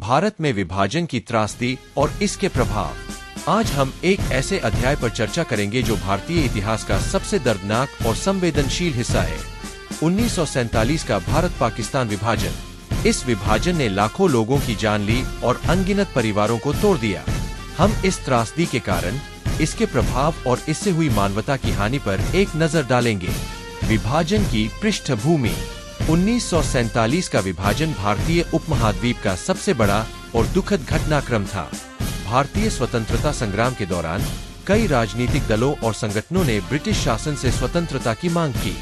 भारत में विभाजन की त्रासदी और इसके प्रभाव। आज हम एक ऐसे अध्याय पर चर्चा करेंगे जो भारतीय इतिहास का सबसे दर्दनाक और संवेदनशील हिस्सा है। 1947 का भारत पाकिस्तान विभाजन। इस विभाजन ने लाखों लोगों की जान ली और अनगिनत परिवारों को तोड़ दिया। हम इस त्रासदी के कारण, इसके प्रभाव और इससे हुई मानवता की हानि पर एक नजर डालेंगे। विभाजन की पृष्ठभूमि। 1947 का विभाजन भारतीय उपमहाद्वीप का सबसे बड़ा और दुखद घटनाक्रम था। भारतीय स्वतंत्रता संग्राम के दौरान कई राजनीतिक दलों और संगठनों ने ब्रिटिश शासन से स्वतंत्रता की मांग की,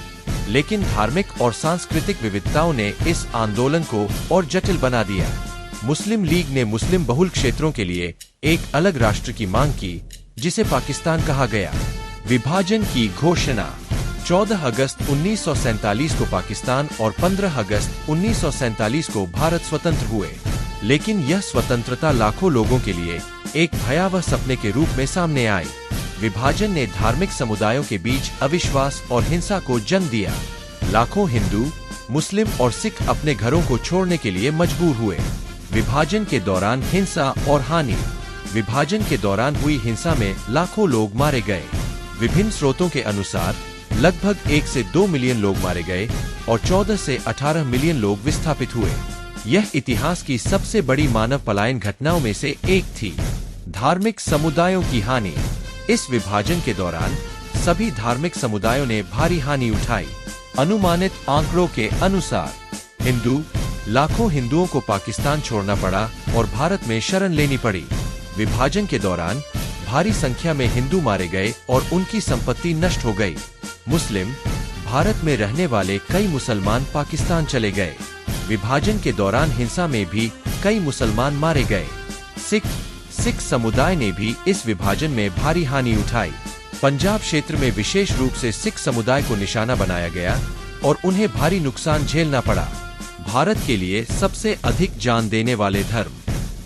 लेकिन धार्मिक और सांस्कृतिक विविधताओं ने इस आंदोलन को और जटिल बना दिया। मुस्लिम लीग ने मुस्लिम बहुल क्षेत्रों के लिए एक अलग राष्ट्र की मांग की, जिसे पाकिस्तान कहा गया। विभाजन की घोषणा। 14 अगस्त 1947 को पाकिस्तान और 15 अगस्त 1947 को भारत स्वतंत्र हुए, लेकिन यह स्वतंत्रता लाखों लोगों के लिए एक भयावह सपने के रूप में सामने आई। विभाजन ने धार्मिक समुदायों के बीच अविश्वास और हिंसा को जन्म दिया। लाखों हिंदू, मुस्लिम और सिख अपने घरों को छोड़ने के लिए मजबूर हुए। विभाजन के दौरान हिंसा और हानि। विभाजन के दौरान हुई हिंसा में लाखों लोग मारे गए। विभिन्न स्रोतों के अनुसार लगभग 1 से 2 मिलियन लोग मारे गए और 14 से 18 मिलियन लोग विस्थापित हुए। यह इतिहास की सबसे बड़ी मानव पलायन घटनाओं में से एक थी। धार्मिक समुदायों की हानि। इस विभाजन के दौरान सभी धार्मिक समुदायों ने भारी हानि उठाई। अनुमानित आंकड़ों के अनुसार लाखों हिंदुओं को पाकिस्तान छोड़ना पड़ा और भारत में शरण लेनी पड़ी। विभाजन के दौरान भारी संख्या में हिंदू मारे गए और उनकी संपत्ति नष्ट हो गई। मुस्लिम। भारत में रहने वाले कई मुसलमान पाकिस्तान चले गए। विभाजन के दौरान हिंसा में भी कई मुसलमान मारे गए। सिख समुदाय ने भी इस विभाजन में भारी हानि उठाई। पंजाब क्षेत्र में विशेष रूप से सिख समुदाय को निशाना बनाया गया और उन्हें भारी नुकसान झेलना पड़ा। भारत के लिए सबसे अधिक जान देने वाले धर्म।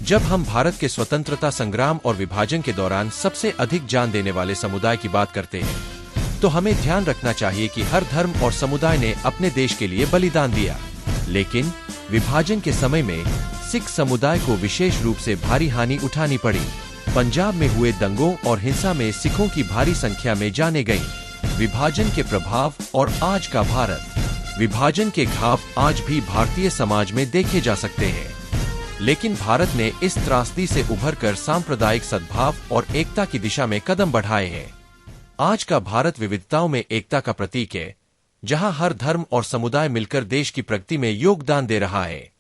जब हम भारत के स्वतंत्रता संग्राम और विभाजन के दौरान सबसे अधिक जान देने वाले समुदाय की बात करते हैं, तो हमें ध्यान रखना चाहिए कि हर धर्म और समुदाय ने अपने देश के लिए बलिदान दिया। लेकिन विभाजन के समय में सिख समुदाय को विशेष रूप से भारी हानि उठानी पड़ी। पंजाब में हुए दंगों और हिंसा में सिखों की भारी संख्या में जानें गईं। विभाजन के प्रभाव और आज का भारत। विभाजन के घाव आज भी भारतीय समाज में देखे जा सकते हैं, लेकिन भारत ने इस त्रासदी से उभरकर सांप्रदायिक सद्भाव और एकता की दिशा में कदम बढ़ाए हैं। आज का भारत विविधताओं में एकता का प्रतीक है, जहां हर धर्म और समुदाय मिलकर देश की प्रगति में योगदान दे रहा है।